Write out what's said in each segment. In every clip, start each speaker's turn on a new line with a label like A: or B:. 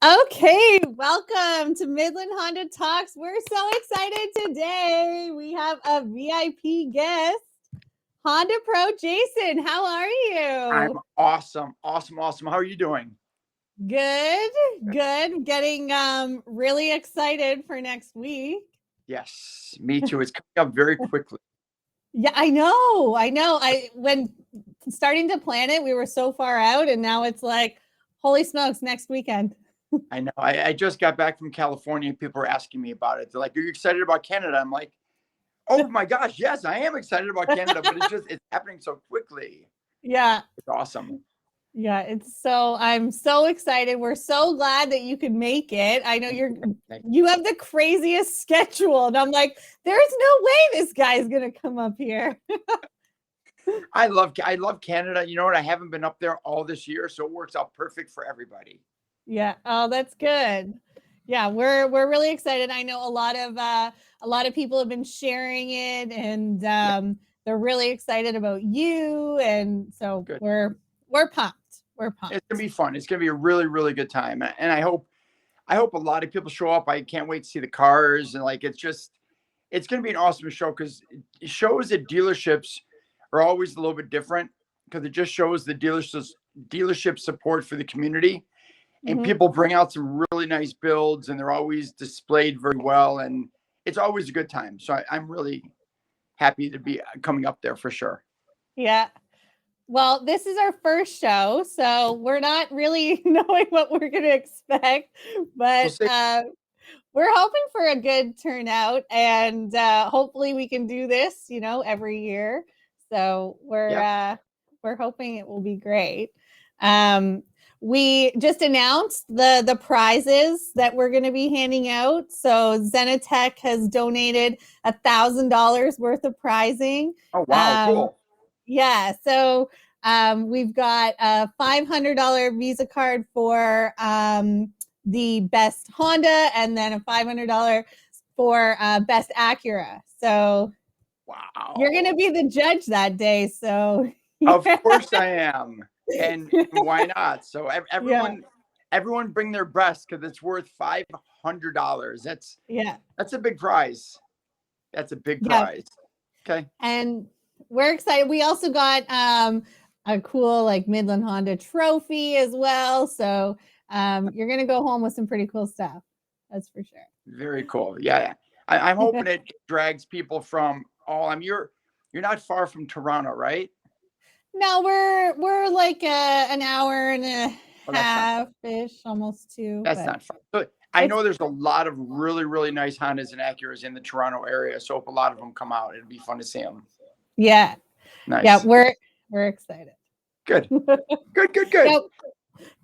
A: Okay, welcome to Midland Honda Talks. We're so excited today. We have a VIP guest, Honda Pro Jason. How are
B: I'm
A: you?
B: awesome. How are you doing?
A: Good, good. Getting really excited for next week.
B: Yes, me too. It's coming up very quickly.
A: Yeah, I know. I when starting to plan it, we were so far out, and now it's like, holy smokes, next weekend.
B: I know. I just got back from California. People were asking me about it. They're like, "Are you excited about Canada?" I'm like, "Oh my gosh, yes, I am excited about Canada." But it's happening so quickly.
A: Yeah.
B: It's awesome.
A: Yeah, I'm so excited. We're so glad that you could make it. I know you have the craziest schedule. And I'm like, there's no way this guy's gonna come up here.
B: I love Canada. You know what? I haven't been up there all this year, so it works out perfect for everybody.
A: Yeah. Oh, that's good. Yeah, we're really excited. I know a lot of people have been sharing it, and they're really excited about you. And so
B: Good.
A: we're pumped. We're
B: It's gonna
A: pumped.
B: be fun. It's gonna be a really, really good time. And I hope a lot of people show up. I can't wait to see the cars and it's going to be an awesome show because shows at dealerships are always a little bit different because it just shows the dealership support for the community, and
A: Mhm.
B: people bring out some really nice builds and they're always displayed very well, and it's always a good time. So I'm really happy to be coming up there for sure.
A: Yeah. Well, this is our first show, so we're not really knowing what we're going to expect,
B: We'll
A: but
B: see.
A: we're hoping for a good turnout, and hopefully we can do this, every year. So
B: Yep.
A: we're hoping it will be great. Um, we just announced the prizes that we're going to be handing out. So Zenatech has donated $1,000 worth of prizing.
B: Oh wow,
A: Um,
B: cool.
A: yeah, so we've got a $500 Visa card for the best Honda, and then a $500 for best Acura. So you're going to
B: Wow.
A: be the judge that day. So
B: Of
A: yeah,
B: course I am. And why not? So
A: yeah,
B: everyone bring their best because it's worth $500.
A: yeah,
B: That's a big prize. That's a big
A: yeah.
B: prize. Okay.
A: And we're excited. We also got a cool like Midland Honda trophy as well. So you're going to go home with some pretty cool stuff. That's for sure.
B: Very cool. Yeah. I'm hoping it drags people from all. You're not far from Toronto, right?
A: No, we're like an hour and a
B: Well, that's not
A: half ish, almost two,
B: that's
A: but
B: not far. But I
A: it's
B: know there's a lot of really, really nice Hondas and Acuras in the Toronto area. So if a lot of them come out, it'd be fun to see them.
A: yeah, yeah,
B: Nice.
A: we're excited.
B: Good. Good, good, good.
A: Yeah,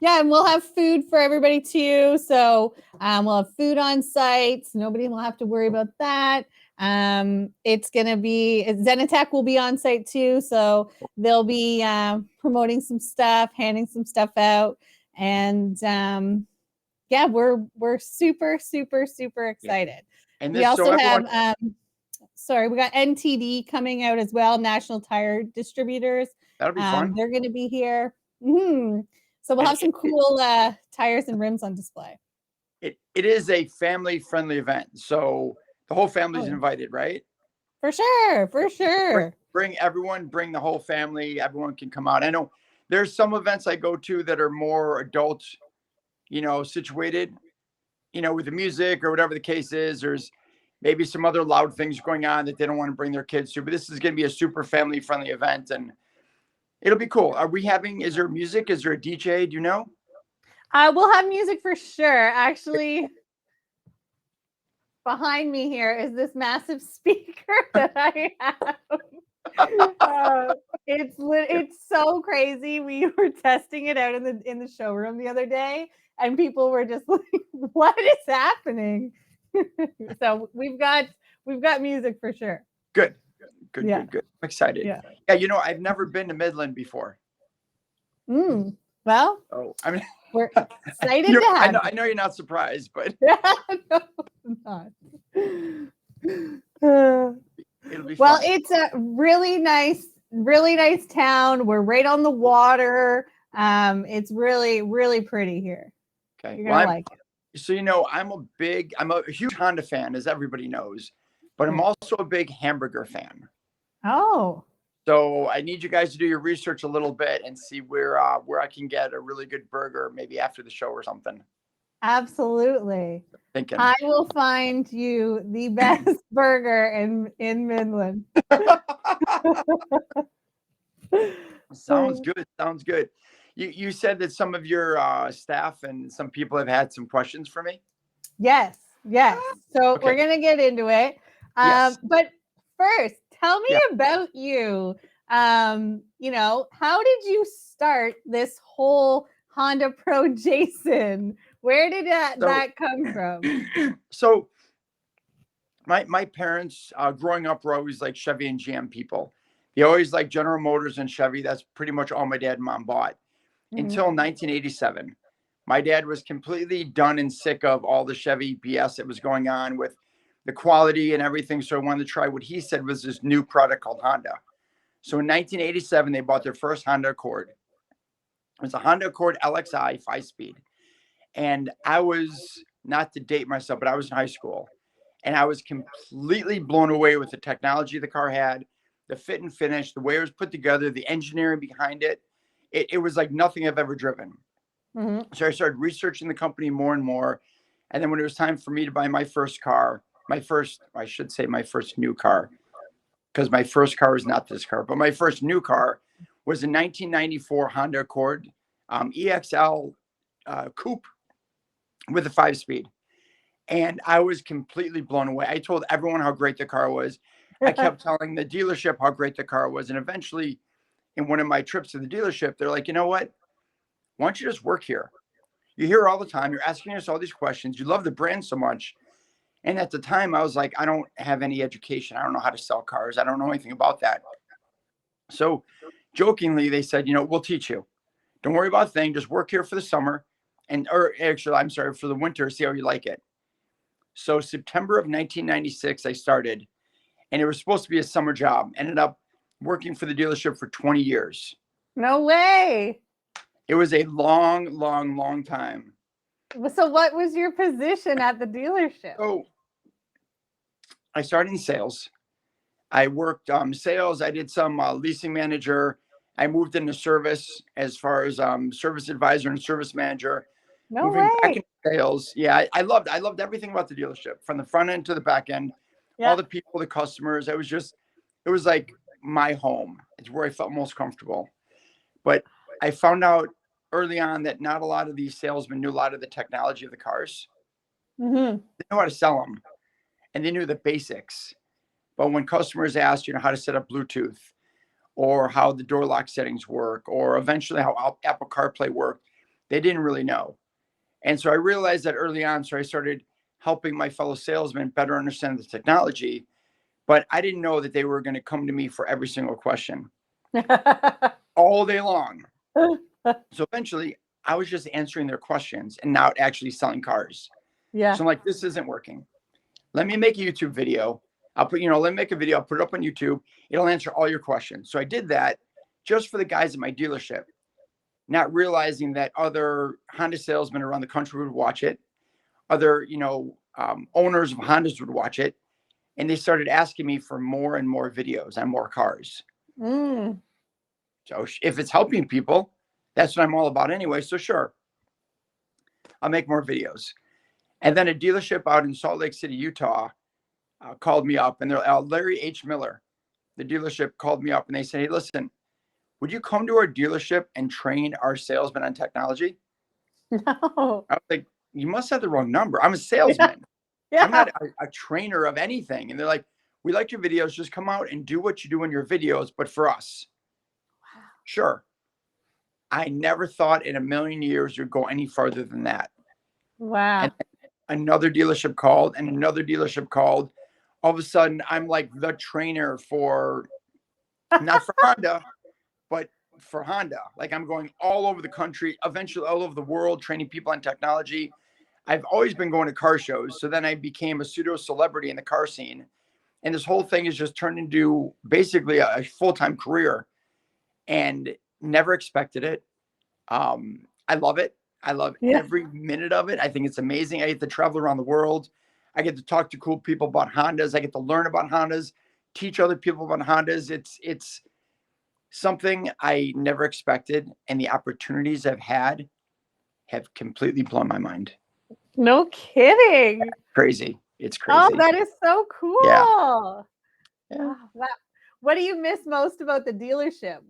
A: yeah, and we'll have food for everybody too. So we'll have food on site. So nobody will have to worry about that. It's gonna be Zenatech will be on site too, so they'll be promoting some stuff, handing some stuff out, and yeah, we're super super super
B: Yeah.
A: excited.
B: And
A: We
B: this so
A: also
B: everyone
A: have sorry, we got NTD coming out as well, National Tire Distributors.
B: that'll be fun.
A: They're going to be here. Mm-hmm. So we'll
B: And
A: have some cool tires and rims on display.
B: it is a family friendly event. So the whole
A: Oh,
B: family's
A: yeah.
B: invited, right?
A: For sure, for
B: Bring,
A: sure.
B: bring everyone, bring the whole family. Everyone can come out. I know there's some events I go to that are more adult, situated, with the music or whatever the case is. There's maybe some other loud things going on that they don't want to bring their kids to. But this is going to be a super family friendly event, and it'll be cool. Is there music? Is there a DJ? Do you know?
A: We'll have music for sure. Actually, behind me here is this massive speaker that I have. It's so crazy. We were testing it out in the showroom the other day, and people were just like, "What is happening?" So we've got music for sure.
B: Good, good,
A: Yeah,
B: good, good. I'm excited.
A: yeah.
B: Yeah, I've never been to Midland before.
A: Well,
B: Oh, I mean,
A: we're excited to
B: I
A: have
B: know, I know you're not surprised, but
A: you. No, I'm not.
B: it'll be
A: Well,
B: fun.
A: it's a really nice town. We're right on the water. It's really, really pretty here.
B: Okay.
A: You're
B: Well,
A: gonna like it.
B: so I'm a huge Honda fan, as everybody knows, but I'm
A: Hmm.
B: also a big hamburger fan.
A: Oh,
B: So I need you guys to do your research a little bit and see where I can get a really good burger, maybe after the show or something.
A: absolutely.
B: Thinking.
A: I will find you the best burger in Midland.
B: Sounds good. Sounds good. You said that some of your staff and some people have had some questions for me.
A: Yes, yes. So we're
B: Okay.
A: gonna get into it.
B: Yes.
A: But first, tell me
B: Yeah.
A: about you. How did you start this whole Honda Pro Jason? Where did
B: So,
A: that come from?
B: so my parents growing up were always like Chevy and GM people. They always like General Motors and Chevy. That's pretty much all my dad and mom bought
A: Mhm.
B: until 1987. My dad was completely done and sick of all the Chevy BS that was going on with the quality and everything. So I wanted to try what he said was this new product called Honda. So in 1987, they bought their first Honda Accord. It was a Honda Accord LXI 5-speed. And I was, not to date myself, but I was in high school. And I was completely blown away with the technology the car had, the fit and finish, the way it was put together, the engineering behind it. It was like nothing I've ever driven.
A: Mhm.
B: So I started researching the company more and more. And then when it was time for me to buy my first car, I should say my first new car, because my first car was not this car, but my first new car was a 1994 Honda Accord EXL coupe with a 5-speed. And I was completely blown away. I told everyone how great the car was. I kept telling the dealership how great the car was. And eventually, in one of my trips to the dealership, they're like, you know what? Why don't you just work here? You're here all the time. You're asking us all these questions. You love the brand so much. And at the time, I was like, I don't have any education. I don't know how to sell cars. I don't know anything about that. So jokingly, they said, we'll teach you. Don't worry about a thing. Just work here for the summer. Or actually, I'm sorry, for the winter, see how you like it. So September of 1996, I started, and it was supposed to be a summer job. Ended up working for the dealership for 20 years.
A: No way.
B: It was a long, long, long time.
A: So what was your position at the dealership?
B: So I started in sales. I worked sales. I did some leasing manager. I moved into service as far as service advisor and service manager.
A: No
B: Moving back
A: way.
B: into sales. Yeah, I loved everything about the dealership, from the front end to the back end.
A: Yeah.
B: All the people, the customers. It was like my home. It's where I felt most comfortable. But I found out early on that not a lot of these salesmen knew a lot of the technology of the cars.
A: Mm-hmm.
B: They knew how to sell them, and they knew the basics. But when customers asked, how to set up Bluetooth, or how the door lock settings work, or eventually how Apple CarPlay worked, they didn't really know. And so I realized that early on. So I started helping my fellow salesmen better understand the technology, but I didn't know that they were going to come to me for every single question all day long. So eventually I was just answering their questions and not actually selling cars.
A: Yeah.
B: So I'm like, this isn't working. Let me make a YouTube video. Let me make a video. I'll put it up on YouTube. It'll answer all your questions. So I did that just for the guys at my dealership, not realizing that other Honda salesmen around the country would watch it. Other, owners of Hondas would watch it. And they started asking me for more and more videos on more cars.
A: Mm.
B: So if it's helping people, that's what I'm all about anyway. So sure, I'll make more videos. And then a dealership out in Salt Lake City, Utah, called me up, and they're Larry H. Miller. The dealership called me up and they said, hey, listen, would you come to our dealership and train our salesmen on technology?
A: No.
B: I was like, you must have the wrong number. I'm a salesman.
A: Yeah.
B: I'm not a trainer of anything. And they're like, we like your videos. Just come out and do what you do in your videos, but for us.
A: Wow.
B: Sure. I never thought in a million years you'd go any further than that.
A: Wow.
B: And another dealership called, and another dealership called. All of a sudden, I'm like the trainer for, not for Honda, but for Honda. Like, I'm going all over the country, eventually all over the world, training people on technology. I've always been going to car shows. So then I became a pseudo celebrity in the car scene. And this whole thing has just turned into basically a full-time career, and never expected it. I love it. I love
A: Yeah.
B: every minute of it. I think it's amazing. I get to travel around the world. I get to talk to cool people about Hondas. I get to learn about Hondas, teach other people about Hondas. It's something I never expected, and the opportunities I've had have completely blown my mind.
A: No kidding.
B: Crazy. It's
A: Oh,
B: crazy.
A: that is so cool.
B: Yeah.
A: Oh, wow. What do you miss most about the dealership?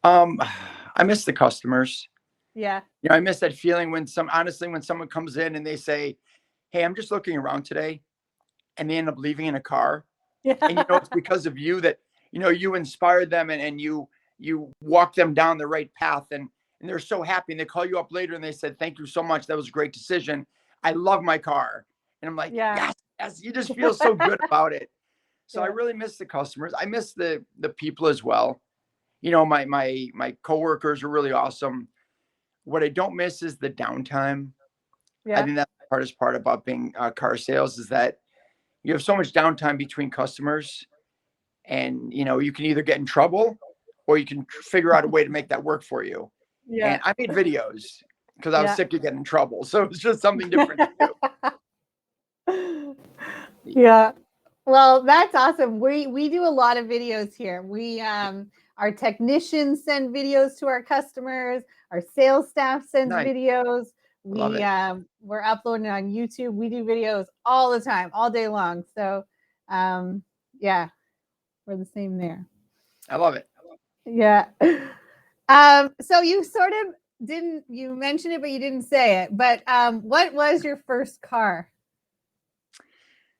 B: I miss the customers.
A: Yeah.
B: You know, I miss that feeling when someone comes in and they say, "Hey, I'm just looking around today," and they end up leaving in a car.
A: Yeah.
B: And it's because of you that, you inspired them, and you walk them down the right path, and they're so happy, and they call you up later and they said, "Thank you so much. That was a great decision. I love my car." And I'm like,
A: Yeah.
B: yes, you just feel so good about it. So I
A: Yeah.
B: really miss the customers. I miss the people as well. My coworkers are really awesome. What I don't miss is the downtime. I
A: Yeah.
B: think that's the hardest part about being car sales is that you have so much downtime between customers, and you can either get in trouble or you can figure out a way to make that work for you.
A: Yeah.
B: And I made videos because I was
A: Yeah.
B: sick of getting in trouble, so it's just something different to do.
A: Yeah. Well, that's awesome. We do a lot of videos here. Our technicians send videos to our customers. Our sales staff sends
B: Nice.
A: videos.
B: Love it.
A: We're uploading on YouTube. We do videos all the time, all day long. So, yeah, we're the same there.
B: I love it.
A: Yeah. So you sort of you mentioned it, but you didn't say it. But what was your first car?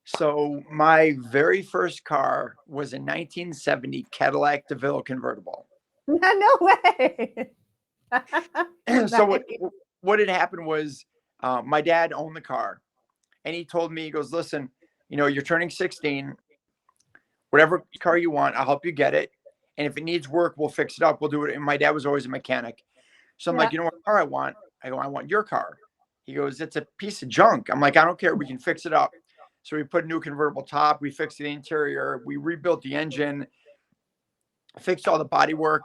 B: So my very first car was a 1970 Cadillac DeVille convertible.
A: No way.
B: So
A: Nice.
B: what had happened was my dad owned the car, and he told me, he goes, "Listen, you're turning 16. Whatever car you want, I'll help you get it. And if it needs work, we'll fix it up. We'll do it." And my dad was always a mechanic. So I'm
A: Yeah.
B: like, "You know what car I want?" I go, "I want your car." He goes, "It's a piece of junk." I'm like, "I don't care. We can fix it up." So we put a new convertible top. We fixed the interior. We rebuilt the engine, fixed all the body work.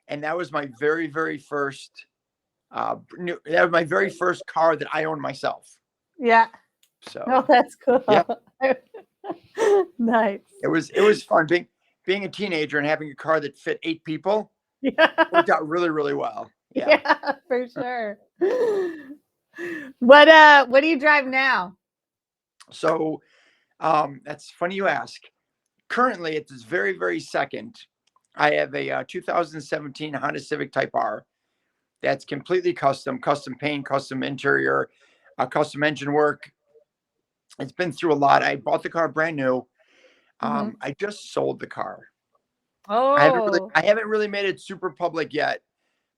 B: And that was my very, very first, that was my very first car that I owned myself.
A: Yeah.
B: So
A: Oh, that's cool.
B: Yeah.
A: Nice.
B: it was fun being a teenager and having a car that fit 8 people.
A: Yeah.
B: Worked out really, really well. Yeah.
A: Yeah, for sure. What do you drive now?
B: So that's funny you ask. Currently, at this very, very second, I have a 2017 Honda Civic Type R that's completely custom paint, custom interior, custom engine work. It's been through a lot. I bought the car brand new.
A: Mhm.
B: I just sold the car.
A: Oh.
B: I haven't really made it super public yet,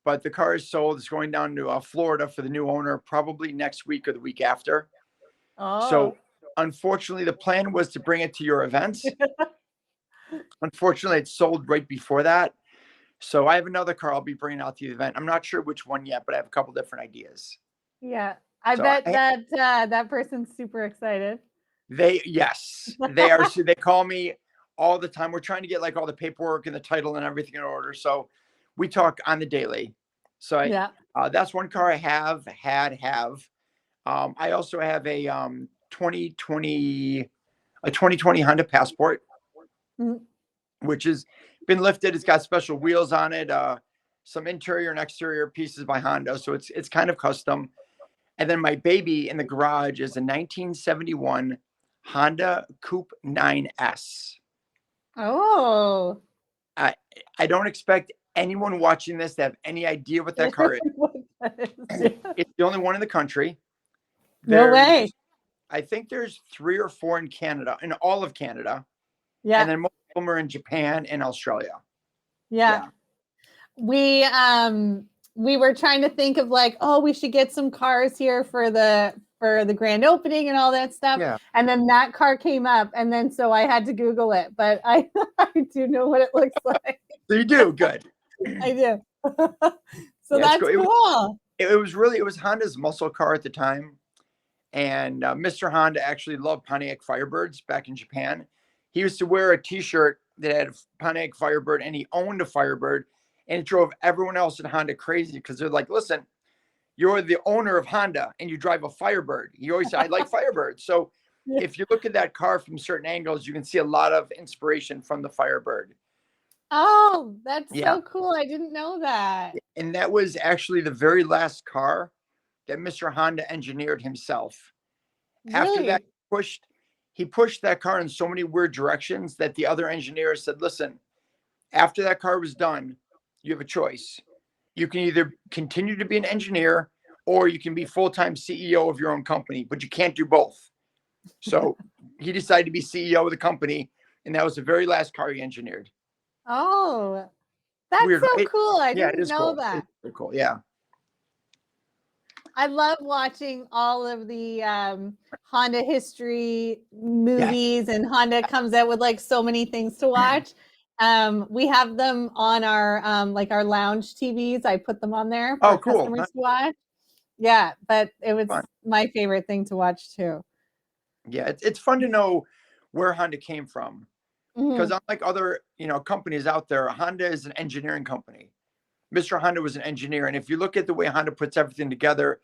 B: but the car is sold. It's going down to Florida for the new owner, probably next week or the week after.
A: Oh.
B: So unfortunately, the plan was to bring it to your events. Unfortunately, it sold right before that. So I have another car I'll be bringing out to the event. I'm not sure which one yet, but I have a couple different ideas.
A: Yeah. I
B: So
A: bet that person's super excited.
B: Yes, they are. So they call me all the time. We're trying to get like all the paperwork and the title and everything in order. So we talk on the daily. So
A: Yeah.
B: that's one car I have. I also have a 2020 Honda Passport,
A: Mhm.
B: which has been lifted. It's got special wheels on it, some interior and exterior pieces by Honda, so it's kind of custom. And then my baby in the garage is a 1971 Honda Coupe 9S.
A: Oh.
B: I don't expect anyone watching this to have any idea what that car is. It's the only one in the country.
A: No way.
B: I think there's 3 or 4 in Canada, in all of Canada.
A: Yeah.
B: And then most of them are in Japan and Australia.
A: Yeah. We were trying to think of like, oh, we should get some cars here for the grand opening and all that stuff.
B: Yeah.
A: And then that car came up, and then so I had to Google it, but I do know what it looks like.
B: So you do good.
A: I do. So
B: Yeah,
A: that's cool.
B: It was Honda's muscle car at the time. And Mr. Honda actually loved Pontiac Firebirds back in Japan. He used to wear a T-shirt that had a Pontiac Firebird, and he owned a Firebird, and it drove everyone else in Honda crazy because they're like, "Listen, you're the owner of Honda and you drive a Firebird. You always say, I like Firebird. So
A: Yeah.
B: if you look at that car from certain angles, you can see a lot of inspiration from the Firebird.
A: Oh, that's
B: Yeah.
A: so cool. I didn't know that.
B: And that was actually the very last car that Mr. Honda engineered himself. After that,
A: Really?
B: he pushed that car in so many weird directions that the other engineers said, listen, after that car was done, you have a choice. You can either continue to be an engineer or you can be full-time CEO of your own company, but you can't do both. So he decided to be CEO of the company, and that was the very last car he engineered.
A: Oh, that's
B: Weird,
A: so
B: right?
A: cool. I
B: Yeah, it
A: didn't
B: is
A: know
B: cool.
A: that.
B: It's cool. Yeah.
A: I love watching all of the Honda history
B: Yes.
A: movies, and Honda comes out with like so many things to watch. We have them on our like our lounge TVs. I put them on there
B: Oh,
A: for
B: cool.
A: customers to watch. Yeah, but it was
B: Fun.
A: my favorite thing to watch too.
B: Yeah, it's fun to know where Honda came from. Because
A: Mhm.
B: unlike other, companies out there, Honda is an engineering company. Mr. Honda was an engineer. And if you look at the way Honda puts everything together,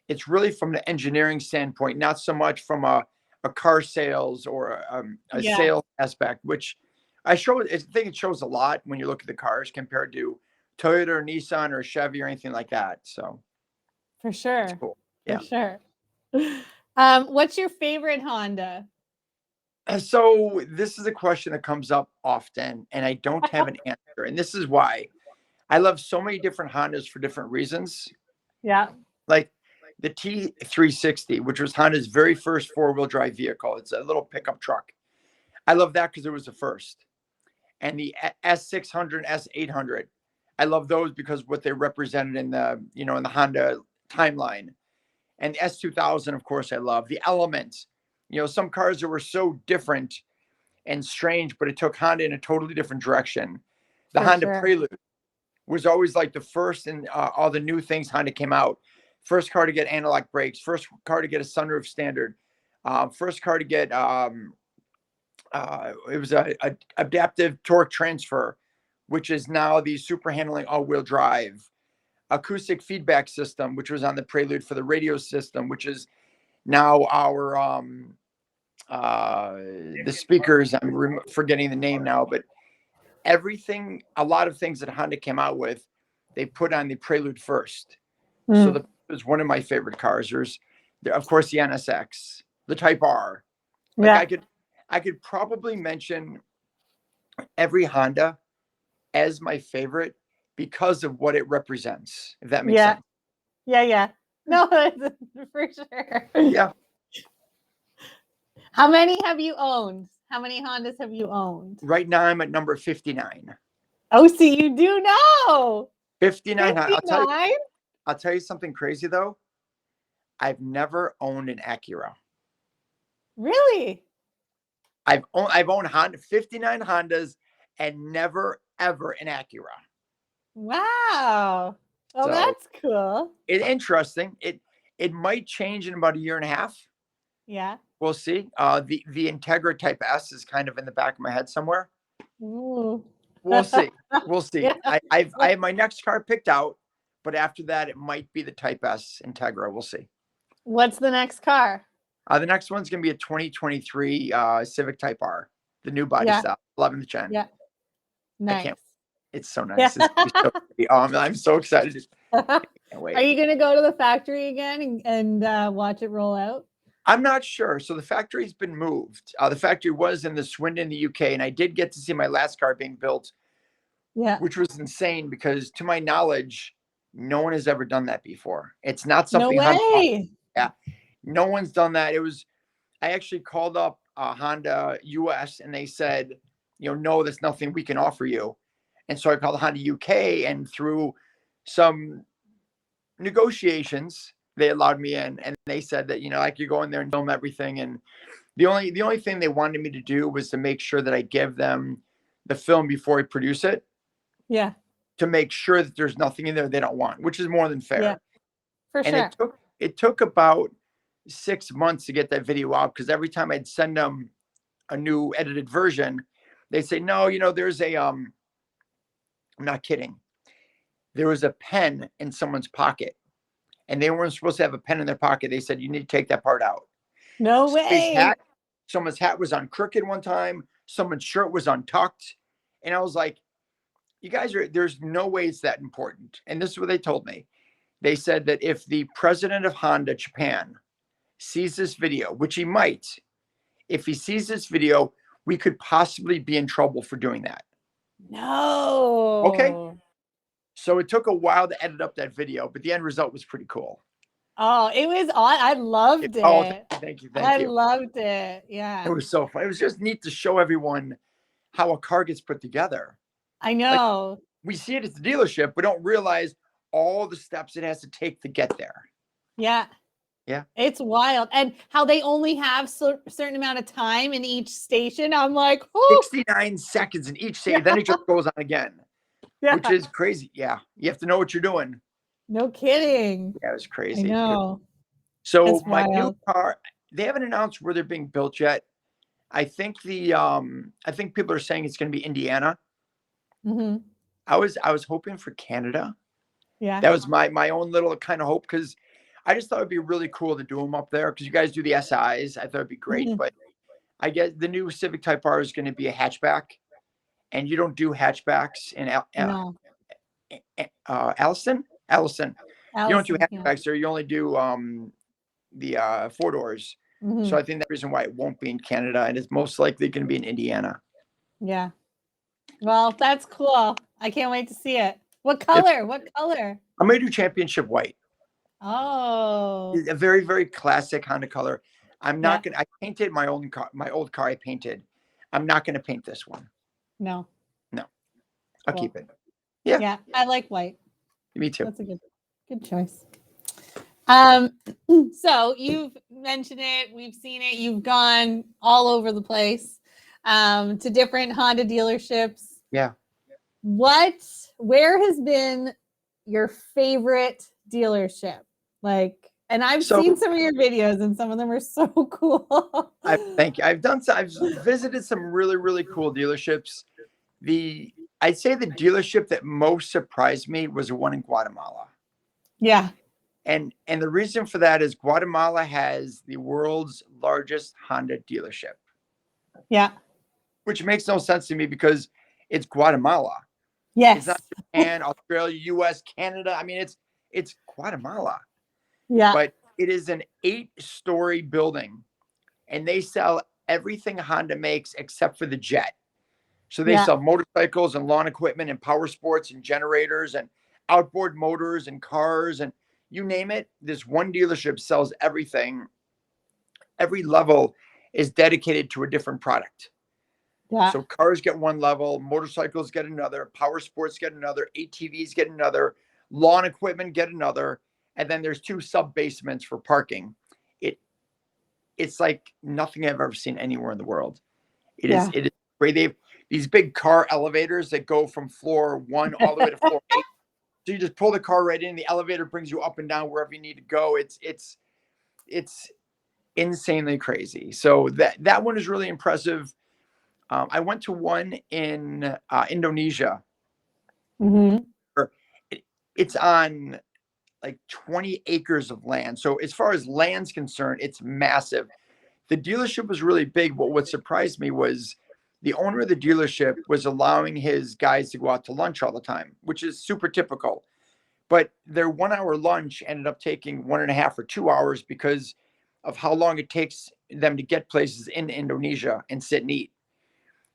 B: it's really from the engineering standpoint, not so much from a car sales or a
A: Yeah,
B: sales aspect, which I think it shows a lot when you look at the cars compared to Toyota or Nissan or Chevy or anything like that. So
A: for
B: it's
A: sure.
B: cool.
A: For
B: Yeah.
A: sure. What's your favorite Honda?
B: So this is a question that comes up often, and I don't have an answer. And this is why I love so many different Hondas for different reasons.
A: Yeah.
B: Like the T360, which was Honda's very first four-wheel drive vehicle. It's a little pickup truck. I love that because it was the first. And the S600, S800, I love those because what they represented in the Honda timeline. And the S2000, of course, I love the Element. Some cars that were so different and strange, but it took Honda in a totally different direction. The
A: For
B: Honda
A: sure.
B: Prelude was always like the first in all the new things Honda came out. First car to get analog brakes, first car to get a sunroof standard, first car to get it was a adaptive torque transfer, which is now the super handling all-wheel drive, acoustic feedback system, which was on the Prelude for the radio system, which is now our the speakers. I'm forgetting the name now, but a lot of things that Honda came out with, they put on the Prelude first. So
A: Mm.
B: it was one of my favorite cars. There's, of course, the NSX, the Type R. Like
A: Yeah.
B: I could probably mention every Honda as my favorite because of what it represents, if that makes
A: Yeah.
B: sense.
A: Yeah. No, for sure.
B: Yeah.
A: How many have you owned? How many Hondas have you owned?
B: Right now I'm at number 59.
A: Oh, so you do know.
B: 59.
A: 59?
B: I'll tell you something crazy though. I've never owned an Acura.
A: Really?
B: I've owned 59 Hondas and never ever an Acura.
A: Wow. Oh,
B: So
A: that's cool.
B: it's interesting. It might change in about a year and a half.
A: Yeah.
B: We'll see. The Integra Type S is kind of in the back of my head somewhere.
A: Ooh.
B: We'll see. We'll see.
A: Yeah.
B: I have my next car picked out, but after that it might be the Type S Integra. We'll see.
A: What's the next car?
B: The next one's gonna be a 2023 Civic Type R, the new body
A: Yeah.
B: style, 11th gen.
A: Yeah.
B: I
A: Nice.
B: can't. It's so
A: Yeah.
B: nice. I'm so excited. Can't wait.
A: Are you going to go to the factory again and watch it roll out?
B: I'm not sure. So the factory's been moved. The factory was in the Swindon, the UK, and I did get to see my last car being built,
A: Yeah.
B: which was insane because, to my knowledge, no one has ever done that before. It's not
A: No
B: something
A: way.
B: Yeah, no one's done that. I actually called up Honda US and they said, no, there's nothing we can offer you. And so I called Honda UK, and through some negotiations, they allowed me in, and they said that, I could go in there and film everything. And the only thing they wanted me to do was to make sure that I give them the film before I produce it.
A: Yeah.
B: To make sure that there's nothing in there they don't want, which is more than fair.
A: Yeah. For
B: And
A: sure.
B: it took about 6 months to get that video out, because every time I'd send them a new edited version, they'd say, no, there's I'm not kidding. There was a pen in someone's pocket, and they weren't supposed to have a pen in their pocket. They said, you need to take that part out.
A: No
B: Somebody's
A: way.
B: someone's hat was on crooked one time. Someone's shirt was untucked. And I was like, you guys there's no way it's that important. And this is what they told me. They said that if the president of Honda Japan sees this video, which he might, if he sees this video, we could possibly be in trouble for doing that.
A: No.
B: Okay. So it took a while to edit up that video, but the end result was pretty cool.
A: Oh, it was on. I loved it.
B: Oh, thank you.
A: I loved it. Yeah.
B: It was so fun. It was just neat to show everyone how a car gets put together.
A: I know.
B: Like, we see it at the dealership, but don't realize all the steps it has to take to get there.
A: Yeah.
B: Yeah.
A: It's wild. And how they only have a certain amount of time in each station. I'm like, oh.
B: 69 seconds in each station. Then it just goes on again, which is crazy. Yeah. You have to know what you're doing.
A: No kidding.
B: Yeah, it was crazy.
A: I know.
B: So my new car, they haven't announced where they're being built yet. I think I think people are saying it's going to be Indiana.
A: Mm-hmm.
B: I was hoping for Canada.
A: Yeah.
B: That was my own little kind of hope, because I just thought it'd be really cool to do them up there, because you guys do the SIs. I thought it'd be great,
A: Mm-hmm.
B: but I guess the new Civic Type R is going to be a hatchback, and you don't do hatchbacks in Allison. You don't do hatchbacks there. You only do the 4-doors.
A: Mm-hmm.
B: So I think that's the reason why it won't be in Canada, and it's most likely going to be in Indiana.
A: Yeah. Well, that's cool. I can't wait to see it. What color? What color?
B: I'm going to do championship white.
A: Oh.
B: A very, very classic Honda color. I'm not going to, I painted my old car I painted. I'm not going to paint this one.
A: No.
B: I'll keep it. Yeah.
A: Yeah. I like white.
B: Me too.
A: That's a good choice. So you've mentioned it. We've seen it. You've gone all over the place, to different Honda dealerships.
B: Yeah.
A: Where has been your favorite dealership? Like, and I've seen some of your videos, and some of them are so cool.
B: Thank you. I've visited some really, really cool dealerships. I'd say the dealership that most surprised me was the one in Guatemala.
A: Yeah.
B: And the reason for that is Guatemala has the world's largest Honda dealership.
A: Yeah.
B: Which makes no sense to me, because it's Guatemala.
A: Yes.
B: It's not Japan, Australia, US, Canada. I mean, it's Guatemala.
A: Yeah.
B: But it is an 8-story building, and they sell everything Honda makes except for the Jet. So they sell motorcycles and lawn equipment and power sports and generators and outboard motors and cars, and you name it. This one dealership sells everything. Every level is dedicated to a different product. Yeah. So cars get one level, motorcycles get another, power sports get another, ATVs get another, lawn equipment get another, and then there's 2 sub basements for parking. It's like nothing I've ever seen anywhere in the world. It is great. They have these big car elevators that go from floor 1 all the way to floor 8. So you just pull the car right in, the elevator brings you up and down wherever you need to go. It's insanely crazy. So that one is really impressive. I went to one in Indonesia.
A: Mm-hmm.
B: It's on like 20 acres of land. So as far as land's concerned, it's massive. The dealership was really big, but what surprised me was the owner of the dealership was allowing his guys to go out to lunch all the time, which is super typical. But their 1-hour lunch ended up taking 1.5 or 2 hours because of how long it takes them to get places in Indonesia and sit and eat.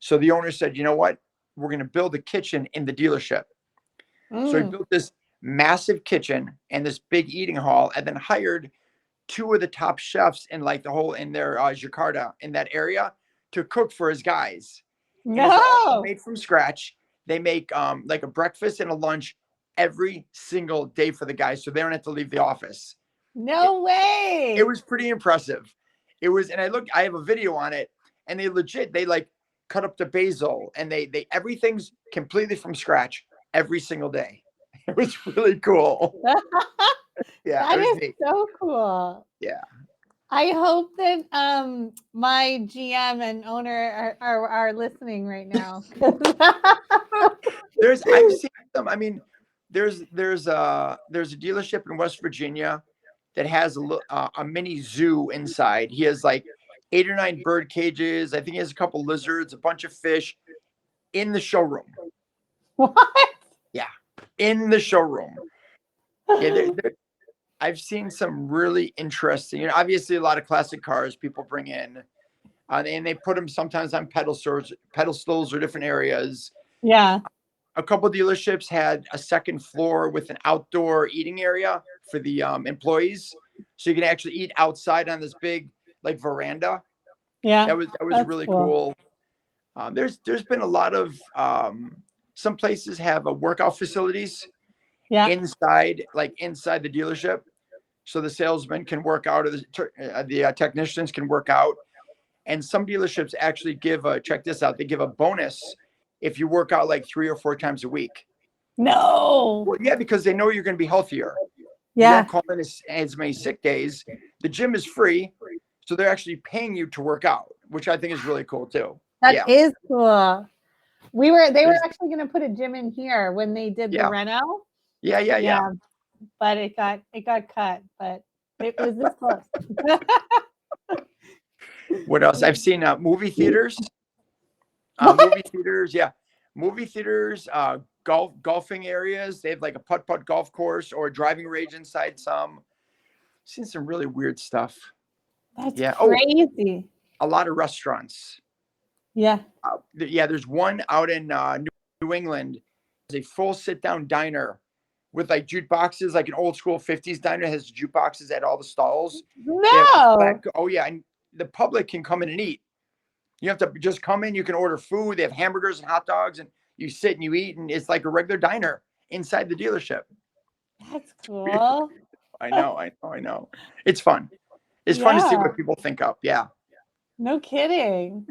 B: So the owner said, you know what? We're going to build a kitchen in the dealership. So he built this massive kitchen and this big eating hall, and then hired 2 of the top chefs in like in their Jakarta in that area to cook for his guys. No. And it's all made from scratch. They make like a breakfast and a lunch every single day for the guys, so they don't have to leave the office.
A: No way.
B: It was pretty impressive. It was, and I have a video on it, and they like cut up the basil, and they everything's completely from scratch every single day. It was really cool. Yeah,
A: that is neat. So cool.
B: Yeah.
A: I hope that my GM and owner are listening right now.
B: I've seen them. I mean, there's a dealership in West Virginia that has a mini zoo inside. He has like 8 or 9 bird cages. I think he has a couple lizards, a bunch of fish in the showroom.
A: What?
B: Yeah, in the showroom. Yeah, I've seen some really interesting. Obviously a lot of classic cars people bring in, and they put them sometimes on pedestals or different areas.
A: Yeah.
B: A couple dealerships had a second floor with an outdoor eating area for the employees, so you can actually eat outside on this big like veranda.
A: Yeah.
B: That was
A: That's
B: really cool. There's been a lot of some places have workout facilities
A: Yeah.
B: inside the dealership, so the salesman can work out or the technicians can work out. And some dealerships actually give check this out, they give a bonus if you work out like 3 or 4 times a week.
A: No.
B: Well, yeah, because they know you're going to be healthier. You
A: Yeah.
B: don't call in as many sick days. The gym is free, so they're actually paying you to work out, which I think is really cool too.
A: That is cool. They were
B: There's-
A: actually going to put a gym in here when they did the
B: Yeah.
A: reno.
B: Yeah.
A: But it got cut. But it was this close.
B: What else? I've seen movie theaters. Movie theaters, yeah. Movie theaters, golfing areas. They have like a putt-putt golf course or a driving range inside some. Seen some really weird stuff.
A: That's
B: Yeah.
A: crazy.
B: A lot of restaurants.
A: Yeah.
B: There's one out in New England. It's a full sit-down diner with like jukeboxes, like an old school 50s diner has jukeboxes at all the stalls.
A: No.
B: Oh yeah, and the public can come in and eat. You have to just come in. You can order food. They have hamburgers and hot dogs, and you sit and you eat, and it's like a regular diner inside the dealership.
A: That's cool.
B: I know. It's fun. It's fun to see what people think of. Yeah.
A: No kidding.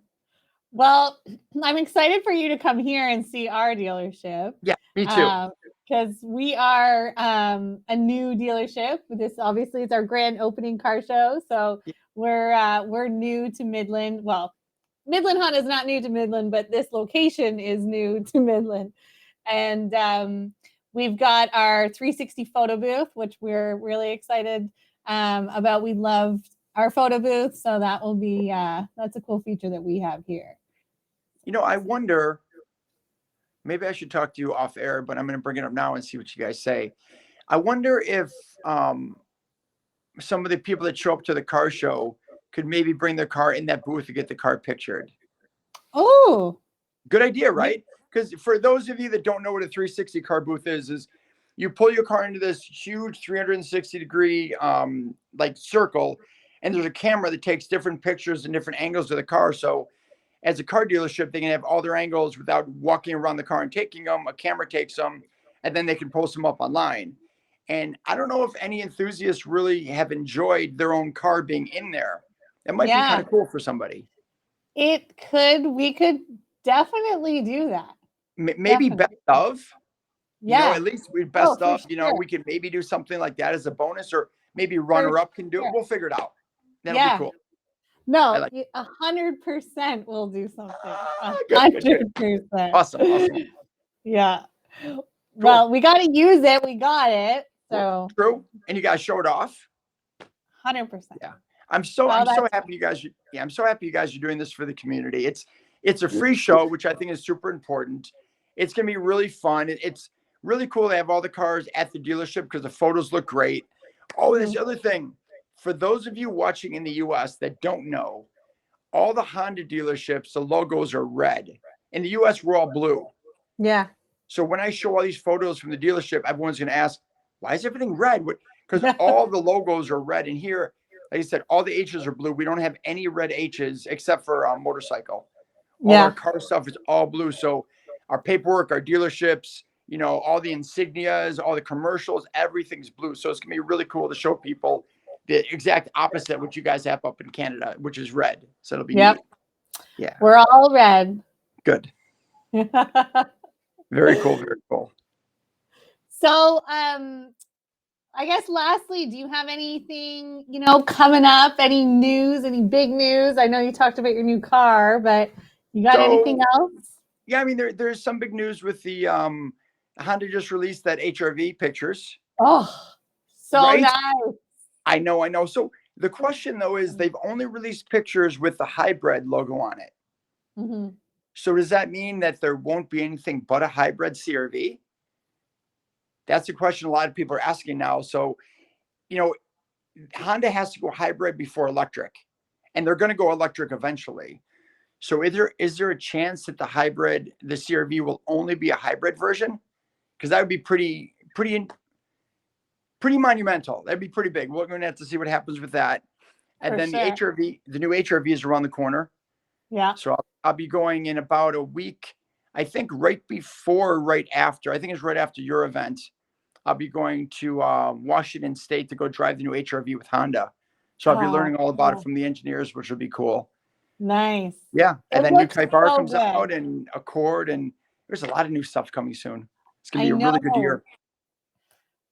A: Well, I'm excited for you to come here and see our dealership.
B: Yeah, me too.
A: Because we are a new dealership. This obviously is our grand opening car show. So we're new to Midland. Well, Midland Honda is not new to Midland, but this location is new to Midland. And we've got our 360 photo booth, which we're really excited about. We love our photo booth. So that will be, that's a cool feature that we have here.
B: I wonder, maybe I should talk to you off air, but I'm going to bring it up now and see what you guys say. I wonder if some of the people that show up to the car show could maybe bring their car in that booth to get the car pictured.
A: Oh,
B: good idea, right? Because for those of you that don't know what a 360 car booth is you pull your car into this huge 360-degree like circle, and there's a camera that takes different pictures and different angles of the car. So as a car dealership, they can have all their angles without walking around the car and taking them. A camera takes them, and then they can post them up online. And I don't know if any enthusiasts really have enjoyed their own car being in there. That might be kind of cool for somebody.
A: We could definitely do that.
B: Maybe best of.
A: Yeah.
B: At least we best of.
A: Sure.
B: We could maybe do something like that as a bonus, or maybe runner up can do it. We'll figure it out. That'll be cool.
A: No, 100% we'll do something.
B: 100%. Awesome.
A: Yeah. Cool. Well, we got to use it. We got it. So
B: true. And you guys show it off.
A: 100%.
B: Yeah. I'm so happy you guys. Yeah, I'm so happy you guys are doing this for the community. It's a free show, which I think is super important. It's gonna be really fun. It's really cool to have all the cars at the dealership because the photos look great. Oh, this other thing. For those of you watching in the US that don't know, all the Honda dealerships, the logos are red. In the US, we're all blue.
A: Yeah.
B: So when I show all these photos from the dealership, everyone's going to ask, why is everything red? Because all the logos are red. And here, like I said, all the H's are blue. We don't have any red H's except for motorcycle. All our car stuff is all blue. So our paperwork, our dealerships, all the insignias, all the commercials, everything's blue. So it's going to be really cool to show people the exact opposite of what you guys have up in Canada, which is red. So it'll be neat. Yeah.
A: We're all red.
B: Good. Very cool. Very cool.
A: So, I guess lastly, do you have anything, coming up? Any news, any big news? I know you talked about your new car, but you got anything else?
B: Yeah, I mean, there's some big news with the Honda just released that HRV pictures.
A: Oh, so
B: Right?
A: nice.
B: I know. So the question though is they've only released pictures with the hybrid logo on it.
A: Mm-hmm.
B: So does that mean that there won't be anything but a hybrid CRV? That's a question a lot of people are asking now. So, you know, Honda has to go hybrid before electric, and they're going to go electric eventually. So is there a chance that the CRV will only be a hybrid version? Because that would be pretty monumental. That'd be pretty big. We're going to have to see what happens with that. And
A: For
B: then
A: sure.
B: the new HRV is around the corner.
A: Yeah.
B: So I'll be going in about a week. I think right after. I think it's right after your event. I'll be going to Washington State to go drive the new HRV with Honda. So I'll be learning all about it from the engineers, which will be cool.
A: Nice.
B: Yeah. And
A: It
B: then new
A: looks
B: Type R
A: so
B: comes
A: good.
B: out, and Accord, and there's a lot of new stuff coming soon. It's going to
A: I
B: be a really good
A: know.
B: year.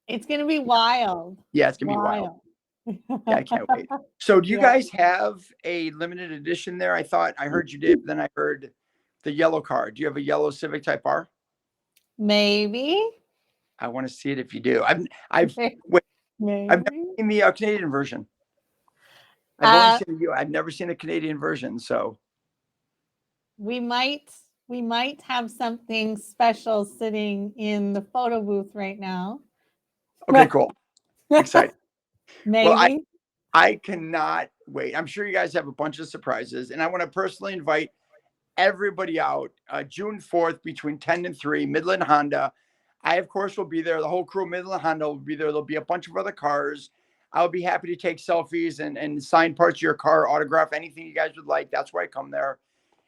A: It's going to be wild.
B: Yeah, it's going to be wild. Yeah, I can't wait. So do you guys have a limited edition there? I heard you did, but then I heard the yellow car. Do you have a yellow Civic Type R?
A: Maybe.
B: I want to see it if you do. I've
A: Maybe.
B: never seen the Canadian version. I've never seen the Canadian version. So
A: we might have something special sitting in the photo booth right now.
B: Okay, cool. Exciting.
A: Maybe.
B: Well, I cannot wait. I'm sure you guys have a bunch of surprises, and I want to personally invite everybody out June 4th between 10 and 3, Midland Honda. I, of course, will be there. The whole crew of Midland Honda will be there. There'll be a bunch of other cars. I'll be happy to take selfies and sign parts of your car, autograph anything you guys would like. That's why I come there.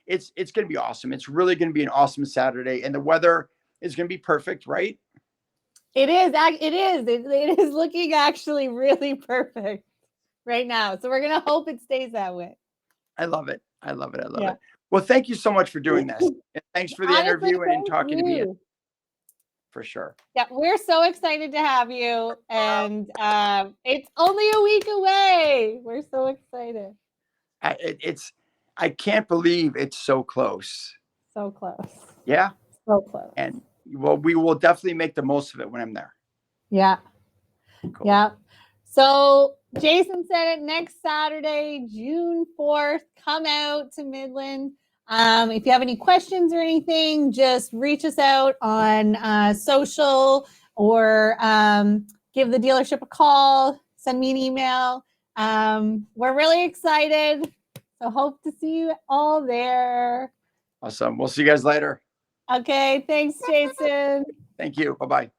B: It's going to be awesome. It's really going to be an awesome Saturday, and the weather is going to be perfect, right?
A: It is. It is looking actually really perfect right now. So we're going to hope it stays that way.
B: I love it. I love it. Well, thank you so much for doing this. And thanks for the interview and talking to me. For sure.
A: Yeah, we're so excited to have you. And it's only a week away. We're so excited.
B: I can't believe it's so close.
A: So close.
B: Yeah.
A: So close.
B: And well, we will definitely make the most of it when I'm there.
A: Yeah.
B: Cool.
A: Yeah. So Jason said it next Saturday, June 4th. Come out to Midland. If you have any questions or anything, just reach us out on social or give the dealership a call, send me an email. We're really excited. So hope to see you all there.
B: Awesome. We'll see you guys later.
A: Okay. Thanks, Jason.
B: Thank you. Bye-bye.